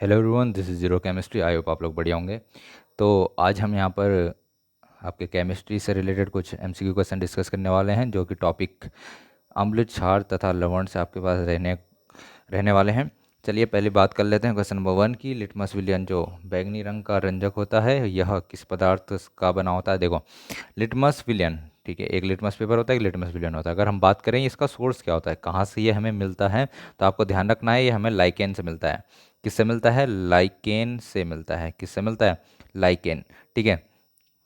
Hello everyone, this is zero chemistry. I hope आप लोग बढ़िया होंगे। तो आज हम यहाँ पर आपके केमिस्ट्री से रिलेटेड कुछ एमसीक्यू क्वेश्चन डिस्कस करने वाले हैं, जो कि टॉपिक अम्ल, क्षार तथा लवण से आपके पास रहने वाले हैं। चलिए पहले बात कर लेते हैं क्वेश्चन नंबर 1 की। लिटमस विलयन जो बैंगनी रंग का रंजक होता है, यह किस पदार्थ का बना होता है? देखो, लिटमस विलयन, ठीक है, एक लिटमस पेपर होता है, एक लिटमस विलयन होता है। अगर हम बात करें इसका सोर्स क्या होता है, कहाँ से ये हमें मिलता है, तो आपको ध्यान रखना है ये हमें लाइकेन से मिलता है। किससे मिलता है? लाइकेन से मिलता है। किससे मिलता है? लाइकेन, ठीक है,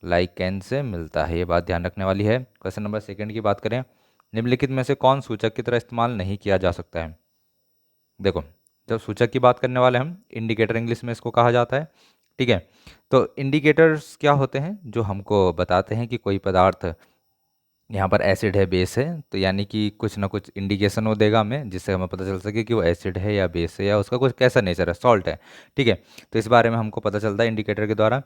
लाइकेन से मिलता है। ये बात ध्यान रखने वाली है। क्वेश्चन नंबर 2 की बात करें, निम्नलिखित में से कौन सूचक की तरह इस्तेमाल नहीं किया जा सकता है? देखो, जब सूचक की बात करने वाले हम, इंडिकेटर इंग्लिश में इसको कहा जाता है, ठीक है। तो इंडिकेटर्स क्या होते हैं? जो हमको बताते हैं कि कोई पदार्थ यहाँ पर एसिड है, बेस है, तो यानी कि कुछ ना कुछ इंडिकेशन वो देगा हमें, जिससे हमें पता चल सके कि वो एसिड है या बेस है, या उसका कुछ कैसा नेचर है, सॉल्ट है, ठीक है। तो इस बारे में हमको पता चलता है इंडिकेटर के द्वारा।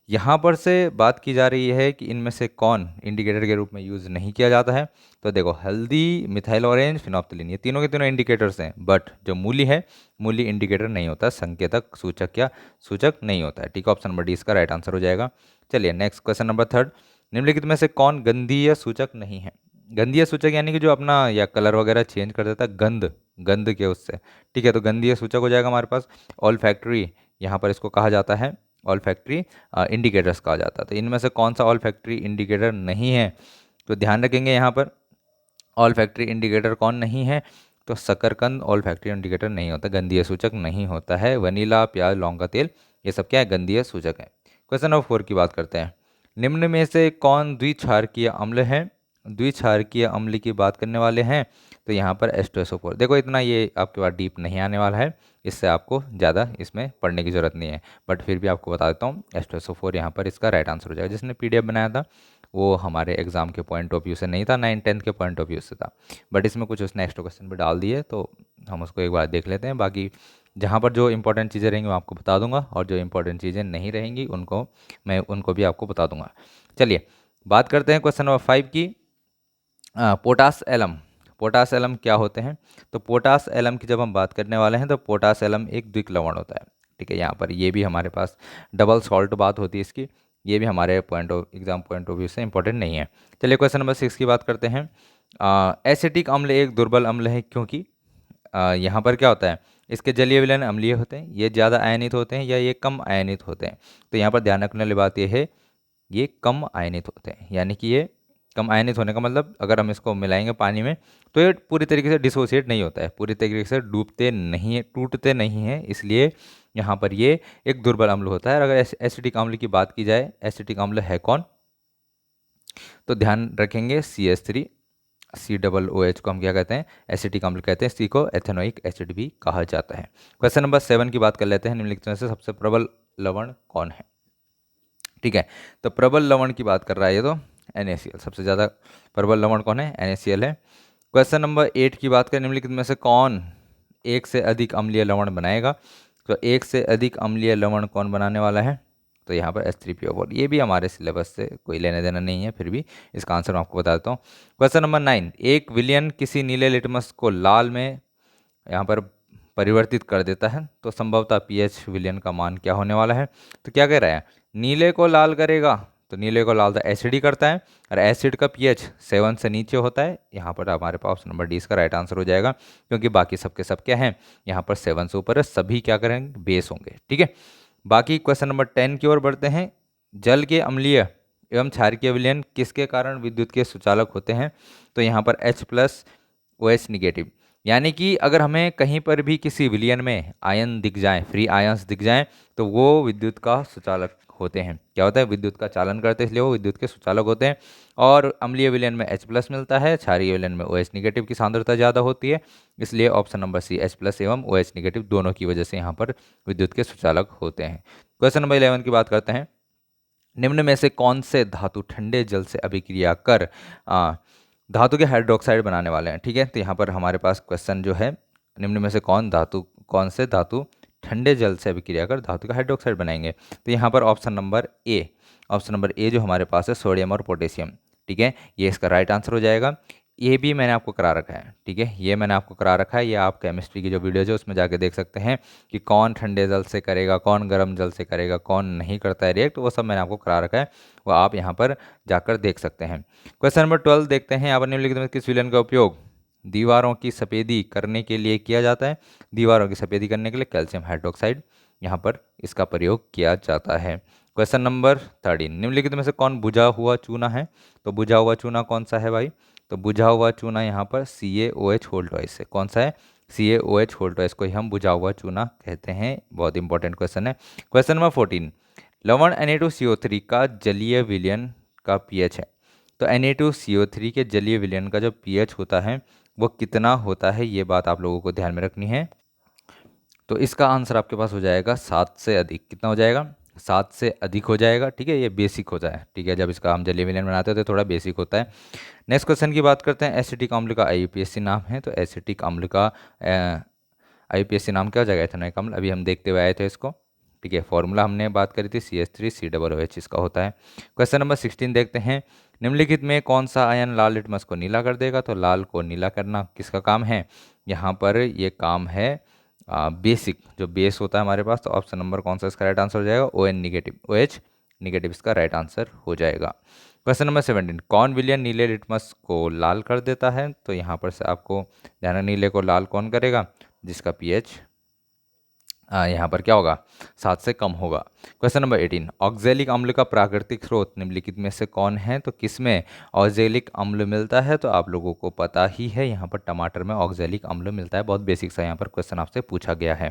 यहाँ पर से बात की जा रही है कि इनमें से कौन इंडिकेटर के रूप में यूज़ नहीं किया जाता है। तो देखो, हल्दी, मिथाइल ऑरेंज, फिनोप्थिलीन, ये तीनों के तीनों इंडिकेटर्स हैं, बट जो मूली है, मूली इंडिकेटर नहीं होता, संकेतक, सूचक या सूचक नहीं होता है, ठीक है। ऑप्शन नंबर डी इसका राइट आंसर हो जाएगा। चलिए नेक्स्ट क्वेश्चन नंबर 3, निम्नलिखित में से कौन गंधीय सूचक नहीं है? गंधीय सूचक यानी कि जो अपना या कलर वगैरह चेंज कर देता है, गंध, गंध के उससे, ठीक है। तो गंधीय सूचक हो जाएगा हमारे पास ऑल फैक्ट्री, यहाँ पर इसको कहा जाता है ऑल फैक्ट्री इंडिकेटर्स कहा जाता है। तो इनमें से कौन सा ऑल फैक्ट्री इंडिकेटर नहीं है? तो ध्यान रखेंगे यहाँ पर ऑल फैक्ट्री इंडिकेटर कौन नहीं है, तो शकरकंद ऑल फैक्ट्री इंडिकेटर नहीं होता, गंधीय सूचक नहीं होता है। वनीला, प्याज, लौंग का तेल, ये सब क्या है? गंधीय सूचक है। क्वेश्चन नंबर 4 की बात करते हैं, निम्न में से कौन द्विक्षारकीय अम्ल है? द्विक्षारकीय अम्ल की बात करने वाले हैं, तो यहाँ पर H2SO4। देखो, इतना ये आपके पास डीप नहीं आने वाला है, इससे आपको ज़्यादा इसमें पढ़ने की ज़रूरत नहीं है, बट फिर भी आपको बता देता हूँ, H2SO4 यहाँ पर इसका राइट आंसर हो जाएगा। जिसने PDF बनाया था वो हमारे एग्ज़ाम के पॉइंट ऑफ व्यू से नहीं था, 9th-10th के पॉइंट ऑफ व्यू से था, बट इसमें कुछ उसने एक्स्ट्रा क्वेश्चन भी डाल दिए, तो हम उसको एक बार देख लेते हैं। बाकी जहाँ पर जो इंपॉर्टेंट चीज़ें रहेंगी मैं आपको बता दूंगा, और जो इंपॉर्टेंट चीज़ें नहीं रहेंगी उनको भी आपको बता दूंगा। चलिए बात करते हैं क्वेश्चन नंबर 5 की। पोटास एलम, पोटास एलम क्या होते हैं? तो पोटास एलम की जब हम बात करने वाले हैं, तो पोटास एलम एक द्विक लवण होता है, ठीक है। यहाँ पर ये भी हमारे पास डबल सॉल्ट बात होती है इसकी, ये भी हमारे एग्जाम पॉइंट ऑफ व्यू से इंपॉर्टेंट नहीं है। चलिए क्वेश्चन नंबर 6 की बात करते हैं। एसिटिक अम्ल एक दुर्बल अम्ल है क्योंकि यहाँ पर क्या होता है, इसके जलीय विलयन अम्लीय होते हैं, ये ज़्यादा आयनित होते हैं या ये कम आयनित होते हैं? तो यहाँ पर ध्यान रखने वाली बात ये है, ये कम आयनित होते हैं, यानी कि ये कम आयनित होने का मतलब, अगर हम इसको मिलाएंगे पानी में, तो ये पूरी तरीके से डिसोसिएट नहीं होता है, पूरी तरीके से डूबते नहीं है, टूटते नहीं हैं, इसलिए यहाँ पर ये एक दुर्बल अम्ल होता है। और अगर एसिटिक अम्ल की बात की जाए, एसिटिक अम्ल है कौन? तो ध्यान रखेंगे CH3, COOH को हम क्या कहते हैं? एसिटिक अम्ल कहते हैं। सी को एथेनोइक एसिड भी कहा जाता है। क्वेश्चन नंबर 7 की बात कर लेते हैं, निम्नलिखित में से सबसे प्रबल लवण कौन है? ठीक है, तो प्रबल लवण की बात कर रहा है ये, तो NaCl सबसे ज़्यादा प्रबल लवण कौन है? NaCl है। क्वेश्चन नंबर 8 की बात करें, निम्नलिखित में से कौन एक से अधिक अम्लीय लवण बनाएगा? तो एक से अधिक अम्लीय लवण कौन बनाने वाला है? तो यहाँ पर H3PO4। ये भी हमारे सिलेबस से कोई लेने देना नहीं है, फिर भी इसका आंसर मैं आपको बता देता हूँ। क्वेश्चन नंबर 9, एक विलयन किसी नीले लिटमस को लाल में यहाँ पर परिवर्तित कर देता है, तो संभवतः pH विलयन का मान क्या होने वाला है? तो क्या कह रहा है, नीले को लाल करेगा, तो नीले को लाल तो एसिड ही करता है, और एसिड का pH 7 से नीचे होता है। यहाँ पर हमारे पास ऑप्शन नंबर डी इसका राइट आंसर हो जाएगा, क्योंकि बाकी सबके सब क्या हैं, यहाँ पर 7 से ऊपर है, सभी क्या करेंगे? बेस होंगे, ठीक है। बाकी क्वेश्चन नंबर 10 की ओर बढ़ते हैं। जल के अम्लीय एवं क्षारकीय विलयन किसके कारण विद्युत के सुचालक होते हैं? तो यहाँ पर H+OH निगेटिव, यानी कि अगर हमें कहीं पर भी किसी विलयन में आयन दिख जाए, फ्री आयंस दिख जाएं, तो वो विद्युत का सुचालक होते हैं। क्या होता है? विद्युत का चालन करते हैं, इसलिए वो विद्युत के सुचालक होते हैं। और अम्लीय विलयन में H+ मिलता है, क्षारीय विलयन में OH निगेटिव की सांद्रता ज़्यादा होती है, इसलिए ऑप्शन नंबर सी H+ एवं OH निगेटिव दोनों की वजह से यहाँ पर विद्युत के सुचालक होते हैं। क्वेश्चन नंबर 11 की बात करते हैं, निम्न में से कौन से धातु ठंडे जल से अभिक्रिया कर धातु के हाइड्रोक्साइड बनाने वाले हैं? ठीक है, तो यहाँ पर हमारे पास क्वेश्चन जो है, निम्न में से कौन से धातु ठंडे जल से अभिक्रिया कर धातु का हाइड्रोक्साइड बनाएंगे? तो यहाँ पर ऑप्शन नंबर ए जो हमारे पास है, सोडियम और पोटेशियम, ठीक है, ये इसका राइट आंसर हो जाएगा। ये भी मैंने आपको करा रखा है, ठीक है, ये मैंने आपको करा रखा है। ये आप केमिस्ट्री की जो वीडियोज है उसमें जाके देख सकते हैं कि कौन ठंडे जल से करेगा, कौन गर्म जल से करेगा, कौन नहीं करता है रिएक्ट, वो सब मैंने आपको करा रखा है, वो आप यहाँ पर जाकर देख सकते हैं। क्वेश्चन नंबर 12 देखते हैं। यहाँ पर निम्नलिखित में किस विलयन का उपयोग दीवारों की सफेदी करने के लिए किया जाता है? दीवारों की सफेदी करने के लिए कैल्शियम हाइड्रोक्साइड यहाँ पर इसका प्रयोग किया जाता है। क्वेश्चन नंबर 13, निम्नलिखित में से कौन बुझा हुआ चूना है? तो बुझा हुआ चूना कौन सा है भाई? तो बुझा हुआ चूना यहाँ पर CaOH होल ट्वाइस है। कौन सा है? CaOH होल ट्वाइस को ही हम बुझा हुआ चूना कहते हैं। बहुत इंपॉर्टेंट क्वेश्चन है। क्वेश्चन नंबर 14, लवण Na2CO3 का जलीय विलयन का pH है। तो Na2CO3 के जलीय विलयन का जो pH होता है वो कितना होता है, ये बात आप लोगों को ध्यान में रखनी है। तो इसका आंसर आपके पास हो जाएगा 7 से अधिक। कितना हो जाएगा? 7 से अधिक हो जाएगा, ठीक है, ये बेसिक होता है, ठीक है, जब इसका हम जलीय विलयन बनाते हैं तो थोड़ा बेसिक होता है। नेक्स्ट क्वेश्चन की बात करते हैं। एसिटिक अम्ल का IUPAC नाम है। तो एसिटिक अम्ल का IUPAC नाम क्या हो जाएगा? एथेनोइक अम्ल। अभी हम देखते हुए आए थे इसको, ठीक है, फॉर्मूला हमने बात करी थी CH3COOH इसका होता है। क्वेश्चन नंबर 16 देखते हैं। निम्नलिखित में कौन सा आयन लाल लिटमस को नीला कर देगा? तो लाल को नीला करना किसका काम है? यहाँ पर ये काम है बेसिक, जो बेस होता है हमारे पास। तो ऑप्शन नंबर कौन सा इसका राइट आंसर हो जाएगा? ON निगेटिव, OH निगेटिव इसका राइट आंसर हो जाएगा। क्वेश्चन नंबर 17, कौन विलयन नीले लिटमस को लाल कर देता है? तो यहाँ पर से आपको ध्यान, नीले को लाल कौन करेगा? जिसका pH यहाँ पर क्या होगा? 7 से कम होगा। क्वेश्चन नंबर 18, ऑक्जेलिक अम्ल का प्राकृतिक स्रोत निम्नलिखित में से कौन है? तो किस में ऑक्जेलिक अम्ल मिलता है? तो आप लोगों को पता ही है, यहाँ पर टमाटर में ऑक्जेलिक अम्ल मिलता है। बहुत बेसिक सा यहाँ पर क्वेश्चन आपसे पूछा गया है।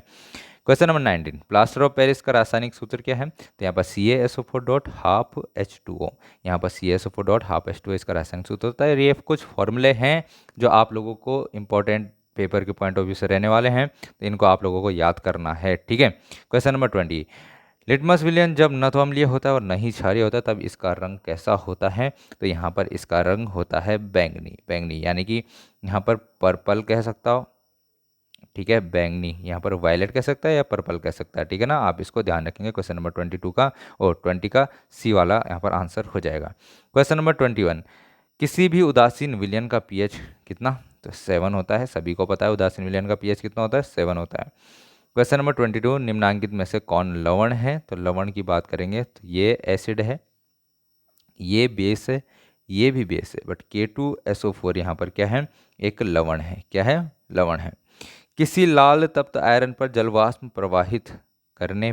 Question number 19, plaster of Paris का रासायनिक सूत्र क्या है? तो यहाँ पर CaSO4 डॉट हाफ H2O, यहाँ पर CaSO4 डॉट हाफ H2O इसका रासायनिक सूत्र होता है। ये कुछ फॉर्मूले हैं जो आप लोगों को इंपॉर्टेंट पेपर के पॉइंट ऑफ व्यू से रहने वाले हैं, तो इनको आप लोगों को याद करना है, ठीक है। क्वेश्चन नंबर 20, लिटमस विलयन जब न तो अम्लीय होता है और न ही क्षारीय होता है तब इसका रंग कैसा होता है? तो यहाँ पर इसका रंग होता है बैंगनी। बैंगनी यानी कि यहाँ पर पर्पल कह सकता हो, ठीक है, बैंगनी, यहाँ पर वायलेट कह सकता है या पर्पल कह सकता है, ठीक है ना, आप इसको ध्यान रखेंगे। क्वेश्चन नंबर 22 का और 20 का C वाला यहाँ पर आंसर हो जाएगा। क्वेश्चन नंबर 21, किसी भी उदासीन विलयन का pH कितना? तो 7 होता है। सभी को पता है उदासीन विलयन का pH कितना होता है? 7 होता है। क्वेश्चन नंबर 22, निम्नांकित में से कौन लवण है? तो लवण की बात करेंगे तो ये एसिड है, ये बेस है, ये भी बेस है, बट K2SO4 यहाँ पर क्या है? एक लवण है। क्या है? लवण है। किसी लाल तप्त आयरन पर जलवाष्प प्रवाहित करने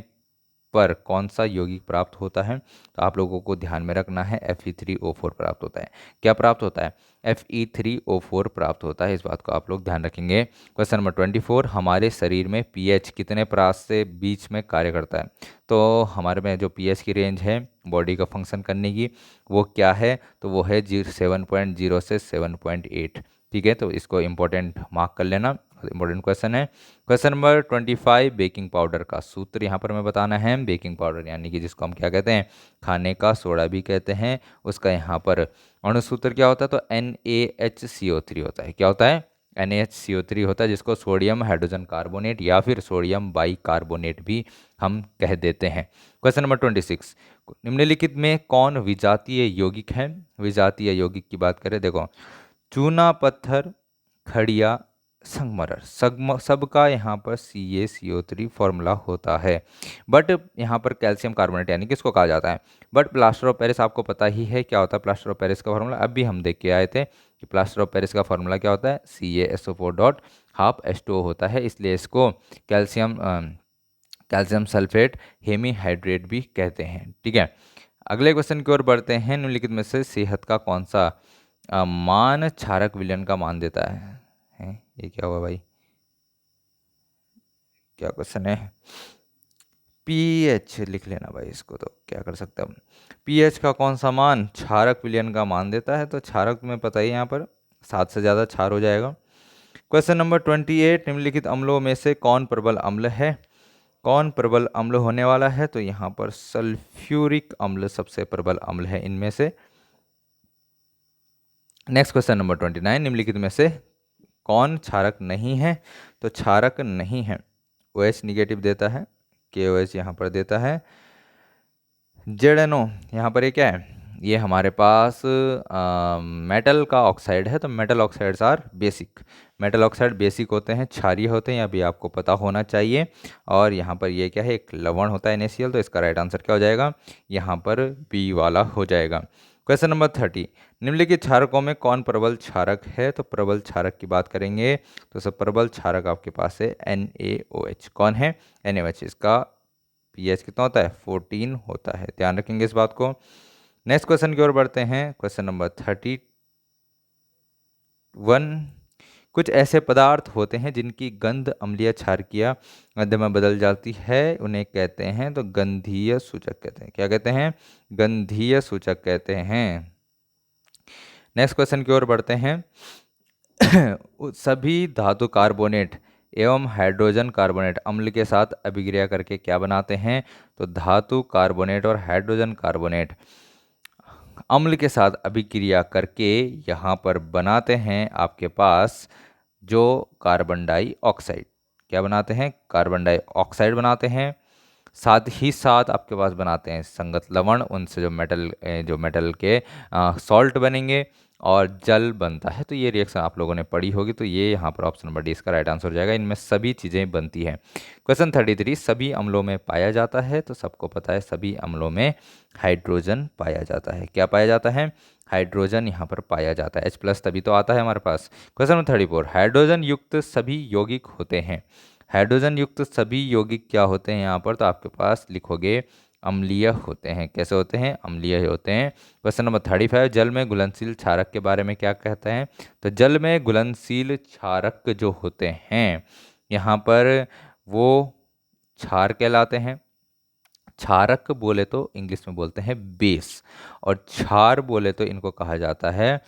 पर कौन सा यौगिक प्राप्त होता है? तो आप लोगों को ध्यान में रखना है Fe3O4 प्राप्त होता है। क्या प्राप्त होता है? Fe3O4 प्राप्त होता है, इस बात को आप लोग ध्यान रखेंगे। क्वेश्चन नंबर 24, हमारे शरीर में pH कितने परास से बीच में कार्य करता है? तो हमारे में जो pH की रेंज है बॉडी का फंक्शन करने की, वो क्या है? तो वो है 7.0 से 7.8, ठीक है, तो इसको इंपॉर्टेंट मार्क कर लेना, इंपॉर्टेंट क्वेश्चन है। क्वेश्चन नंबर 25, बेकिंग पाउडर का सूत्र यहाँ पर हमें बताना है। बेकिंग पाउडर यानी कि जिसको हम क्या कहते हैं? खाने का सोडा भी कहते हैं। उसका यहाँ पर अणुसूत्र क्या होता है? तो NaHCO3 होता है। क्या होता है? NaHCO3 होता है, जिसको सोडियम हाइड्रोजन कार्बोनेट या फिर सोडियम बाई कार्बोनेट भी हम कह देते हैं। क्वेश्चन नंबर 26, निम्नलिखित में कौन विजातीय यौगिक है? विजातीय यौगिक की बात करें, देखो, चूना, पत्थर, खड़िया, संगमरमर, सबका यहाँ पर CaCO3 फॉर्मूला होता है। बट यहाँ पर कैल्शियम कार्बोनेट यानी कि इसको कहा जाता है। बट प्लास्टर ऑफ पेरिस आपको पता ही है क्या होता है प्लास्टर ऑफ पेरिस का फॉर्मूला। अभी हम देख के आए थे कि प्लास्टर ऑफ पेरिस का फॉर्मूला क्या होता है? CaSO4 डॉट हाफ H2O होता है, इसलिए इसको कैल्शियम सल्फेट हेमीहाइड्रेट भी कहते हैं, ठीक है। अगले क्वेश्चन की ओर बढ़ते हैं। निम्नलिखित में से सेहत का कौन सा मान क्षारक विलयन का मान देता है? ये क्या हुआ भाई? क्या क्वेश्चन है? pH लिख लेना भाई, इसको तो क्या कर सकते हैं हम। pH का कौन सा मान क्षारक विलयन का मान देता है? तो क्षारक में पता ही, यहाँ पर 7 से ज़्यादा क्षार हो जाएगा। क्वेश्चन नंबर 28, निम्नलिखित अम्लों में से कौन प्रबल अम्ल है? कौन प्रबल अम्ल होने वाला है? तो यहाँ पर सल्फ्यूरिक अम्ल सबसे प्रबल अम्ल है इनमें से। नेक्स्ट क्वेश्चन नंबर 29, निम्नलिखित में से कौन क्षारक नहीं है? तो क्षारक नहीं है, OH निगेटिव देता है, KOH यहाँ पर देता है। ZNO यहाँ पर ये क्या है? ये हमारे पास मेटल का ऑक्साइड है, तो metal oxides are basic. Metal oxide basic होते हैं, क्षारीय होते हैं, अभी आपको पता होना चाहिए। और यहाँ पर ये क्या है, एक लवण होता है NaCl, तो इसका राइट आंसर क्या हो जाएगा, यहाँ पर बी वाला हो जाएगा। क्वेश्चन नंबर 30, निम्नलिखित क्षारकों में कौन प्रबल क्षारक है? तो प्रबल क्षारक की बात करेंगे तो सब प्रबल क्षारक आपके पास है NaOH। कौन है? NaOH। इसका pH कितना होता है? 14 होता है, ध्यान रखेंगे इस बात को। नेक्स्ट क्वेश्चन की ओर बढ़ते हैं। क्वेश्चन नंबर 31, कुछ ऐसे पदार्थ होते हैं जिनकी गंध अम्लीय क्षारकीय मध्य में बदल जाती है, उन्हें कहते हैं, तो गंधीय सूचक कहते हैं। क्या कहते हैं? गंधीय सूचक कहते हैं। नेक्स्ट क्वेश्चन की ओर बढ़ते हैं। सभी धातु कार्बोनेट एवं हाइड्रोजन कार्बोनेट अम्ल के साथ अभिक्रिया करके क्या बनाते हैं? तो धातु कार्बोनेट और हाइड्रोजन कार्बोनेट अम्ल के साथ अभिक्रिया करके यहाँ पर बनाते हैं आपके पास जो कार्बन डाइऑक्साइड। क्या बनाते हैं? कार्बन डाइऑक्साइड बनाते हैं। साथ ही साथ आपके पास बनाते हैं संगत लवण, उनसे जो मेटल के सॉल्ट बनेंगे और जल बनता है। तो ये रिएक्शन आप लोगों ने पढ़ी होगी, तो ये यहाँ पर ऑप्शन नंबर डी इसका राइट आंसर हो जाएगा। इनमें सभी चीज़ें बनती हैं। क्वेश्चन 33, सभी अम्लों में पाया जाता है, तो सबको पता है सभी अम्लों में हाइड्रोजन पाया जाता है। क्या पाया जाता है? हाइड्रोजन यहाँ पर पाया जाता है। H+ तभी तो आता है हमारे पास। क्वेश्चन नंबर 34, हाइड्रोजन युक्त सभी यौगिक होते हैं। हाइड्रोजन युक्त सभी यौगिक क्या होते हैं यहाँ पर? तो आपके पास लिखोगे अम्लीय होते हैं। कैसे होते हैं? अम्लीय होते हैं। क्वेश्चन नंबर 35, जल में घुलनशील क्षारक के बारे में क्या कहते हैं? तो जल में घुलनशील क्षारक जो होते हैं यहाँ पर वो क्षार कहलाते हैं। क्षारक बोले तो इंग्लिश में बोलते हैं बेस, और क्षार बोले तो इनको कहा जाता है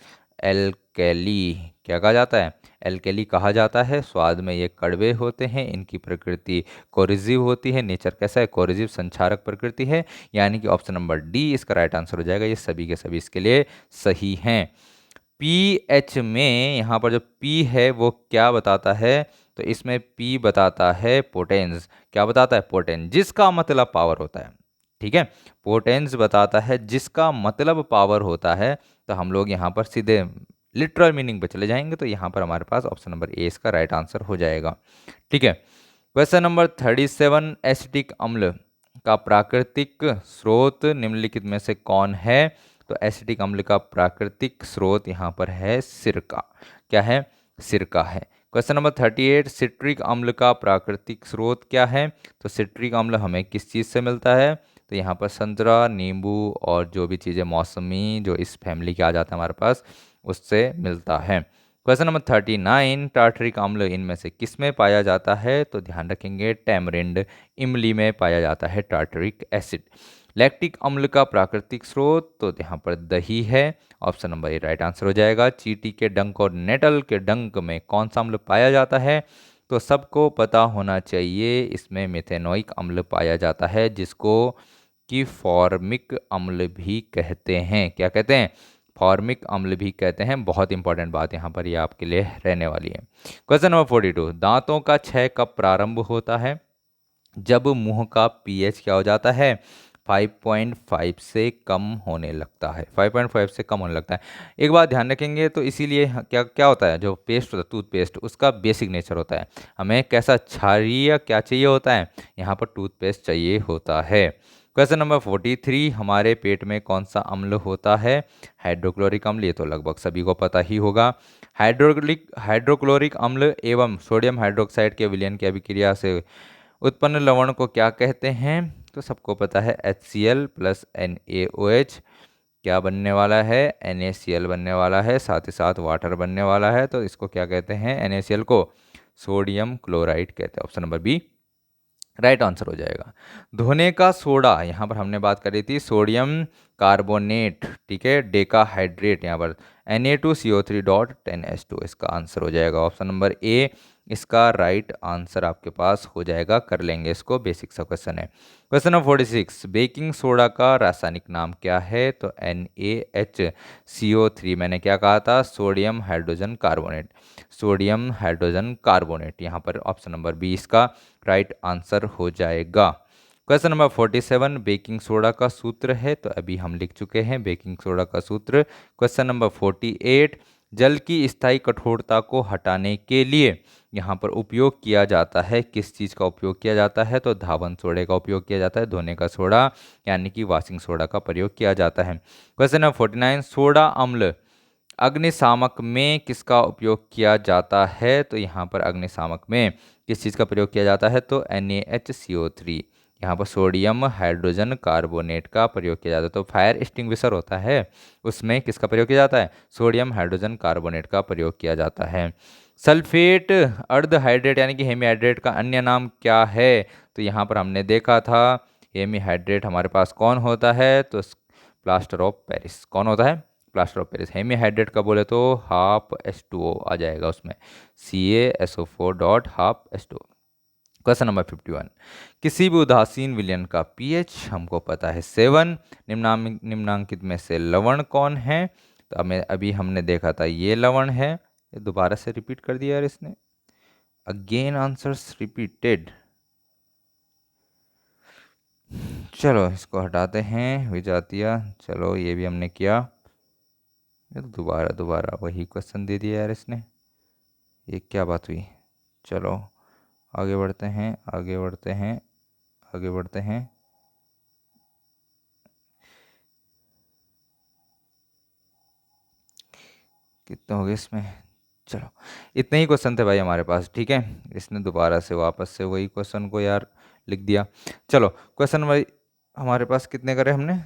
एल्केली। क्या कहा जाता है? एल्केली कहा जाता है। स्वाद में ये कड़वे होते हैं, इनकी प्रकृति कोरिजिव होती है। नेचर कैसा है? कोरिजिव, संक्षारक प्रकृति है। यानी कि ऑप्शन नंबर डी इसका राइट आंसर हो जाएगा। ये सभी के सभी इसके लिए सही हैं। pH में यहाँ पर जो P है वो क्या बताता है? तो इसमें P बताता है पोटेंस। क्या बताता है? पोटेंस, जिसका मतलब पावर होता है। ठीक है, पोटेंस बताता है जिसका मतलब पावर होता है। तो हम लोग यहाँ पर सीधे लिटरल मीनिंग पे चले जाएंगे, तो यहाँ पर हमारे पास ऑप्शन नंबर ए इसका राइट आंसर हो जाएगा। ठीक है, क्वेश्चन नंबर 37, एसिटिक अम्ल का प्राकृतिक स्रोत निम्नलिखित में से कौन है? तो एसिटिक अम्ल का प्राकृतिक स्रोत यहाँ पर है सिरका। क्या है? सिरका है। क्वेश्चन नंबर 38, सिट्रिक अम्ल का प्राकृतिक स्रोत क्या है? तो सिट्रिक अम्ल हमें किस चीज़ से मिलता है? तो यहाँ पर संतरा, नींबू और जो भी चीज़ें मौसमी जो इस फैमिली के आ जाता है हमारे पास, उससे मिलता है। क्वेश्चन नंबर 39, टार्टरिक अम्ल इनमें से किस में पाया जाता है? तो ध्यान रखेंगे टैमरिंड, इमली में पाया जाता है टार्टरिक एसिड। लैक्टिक अम्ल का प्राकृतिक स्रोत, तो यहाँ पर दही है। Option number A right answer हो जाएगा। चींटी के डंक और नेटल के डंक में कौन सा अम्ल पाया जाता है? तो सबको पता होना चाहिए, इसमें मेथेनोइक अम्ल पाया जाता है, जिसको कि फॉर्मिक अम्ल भी कहते हैं। क्या कहते हैं? फॉर्मिक अम्ल भी कहते हैं। बहुत इंपॉर्टेंट बात यहाँ पर ये आपके लिए रहने वाली है। क्वेश्चन नंबर 42, दांतों का क्षय कब प्रारंभ होता है? जब मुंह का pH क्या हो जाता है? 5.5 से कम होने लगता है। 5.5 से कम होने लगता है। एक बात ध्यान रखेंगे, तो इसीलिए क्या क्या होता है, जो पेस्ट होता है टूथपेस्ट, उसका बेसिक नेचर होता है। हमें कैसा क्षारीय क्या चाहिए होता है? यहाँ पर टूथपेस्ट चाहिए होता है। क्वेश्चन नंबर 43, हमारे पेट में कौन सा अम्ल होता है? हाइड्रोक्लोरिक अम्ल। ये तो लगभग सभी को पता ही होगा। हाइड्रोक्लोरिक अम्ल एवं सोडियम हाइड्रोक्साइड के विलयन की अभिक्रिया से उत्पन्न लवण को क्या कहते हैं? तो सबको पता है HCl प्लस NaOH क्या बनने वाला है? NaCl बनने वाला है, साथ ही साथ वाटर बनने वाला है। तो इसको क्या कहते हैं? NaCl को सोडियम क्लोराइड कहते हैं। Option number B right answer हो जाएगा। धोने का सोडा, यहाँ पर हमने बात करी थी सोडियम कार्बोनेट, ठीक है, डेकाहाइड्रेट, यहाँ पर Na2CO3.10H2 इसका आंसर हो जाएगा। ऑप्शन नंबर ए इसका राइट आंसर आपके पास हो जाएगा। कर लेंगे इसको, बेसिक सा क्वेश्चन है। क्वेश्चन नंबर 46, बेकिंग सोडा का रासायनिक नाम क्या है? तो NaHCO3, मैंने क्या कहा था? Sodium hydrogen carbonate. Sodium hydrogen carbonate, यहाँ पर ऑप्शन नंबर बी इसका राइट आंसर हो जाएगा। क्वेश्चन नंबर 47 बेकिंग सोडा का सूत्र है, तो अभी हम लिख चुके हैं बेकिंग सोडा का सूत्र। क्वेश्चन नंबर 48 जल की स्थायी कठोरता को हटाने के लिए यहाँ पर उपयोग किया जाता है, किस चीज़ का उपयोग किया जाता है, तो धावन सोडे का उपयोग किया जाता है, धोने का सोडा यानी कि वॉशिंग सोडा का प्रयोग किया जाता है। क्वेश्चन नंबर 49 सोडा अम्ल अग्निशामक में किसका उपयोग किया जाता है, तो यहाँ पर अग्निशामक में किस चीज़ का प्रयोग किया जाता है, तो NaHCO3 यहाँ पर सोडियम हाइड्रोजन कार्बोनेट का प्रयोग किया जाता है। तो फायर एक्सटिंग्विशर होता है, उसमें किसका प्रयोग किया जाता है, सोडियम हाइड्रोजन कार्बोनेट का प्रयोग किया जाता है। सल्फेट अर्धहाइड्रेट यानी कि हेमीहाइड्रेट का अन्य नाम क्या है, तो यहाँ पर हमने देखा था हेमीहाइड्रेट हमारे पास कौन होता है, तो प्लास्टर ऑफ पेरिस कौन होता है, प्लास्टर ऑफ पेरिस। हेमीहाइड्रेट का बोले तो हाफ H2O आ जाएगा उसमें, CaSO4 dot half H2O। Question number 51 किसी भी उदासीन विलयन का पीएच हमको पता है 7। निम्नांकित में से लवण कौन है, तो हमें अभी हमने देखा था ये लवण है, ये दोबारा से रिपीट कर दिया यार इसने, अगेन आंसर्स रिपीटेड। चलो इसको हटाते हैं विजातिया, चलो ये भी हमने किया, ये तो दोबारा दोबारा वही क्वेश्चन दे दिया यार इसने, ये क्या बात हुई। चलो आगे बढ़ते हैं आगे बढ़ते हैं आगे बढ़ते हैं। कितने हो गए इसमें, चलो इतने ही क्वेश्चन थे भाई हमारे पास, ठीक है। इसने दोबारा से वापस से वही क्वेश्चन को यार लिख दिया। चलो क्वेश्चन भाई हमारे पास कितने करे हमने,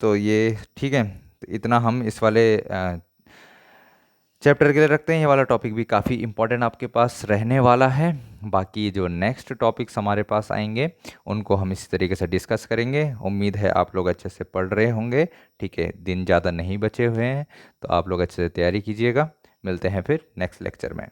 तो ये ठीक है, तो इतना हम इस वाले चैप्टर के लिए रखते हैं। ये वाला टॉपिक भी काफ़ी इंपॉर्टेंट आपके पास रहने वाला है। बाकी जो नेक्स्ट टॉपिक्स हमारे पास आएंगे उनको हम इसी तरीके से डिस्कस करेंगे। उम्मीद है आप लोग अच्छे से पढ़ रहे होंगे, ठीक है, दिन ज़्यादा नहीं बचे हुए हैं, तो आप लोग अच्छे से तैयारी कीजिएगा। मिलते हैं फिर नेक्स्ट लेक्चर में।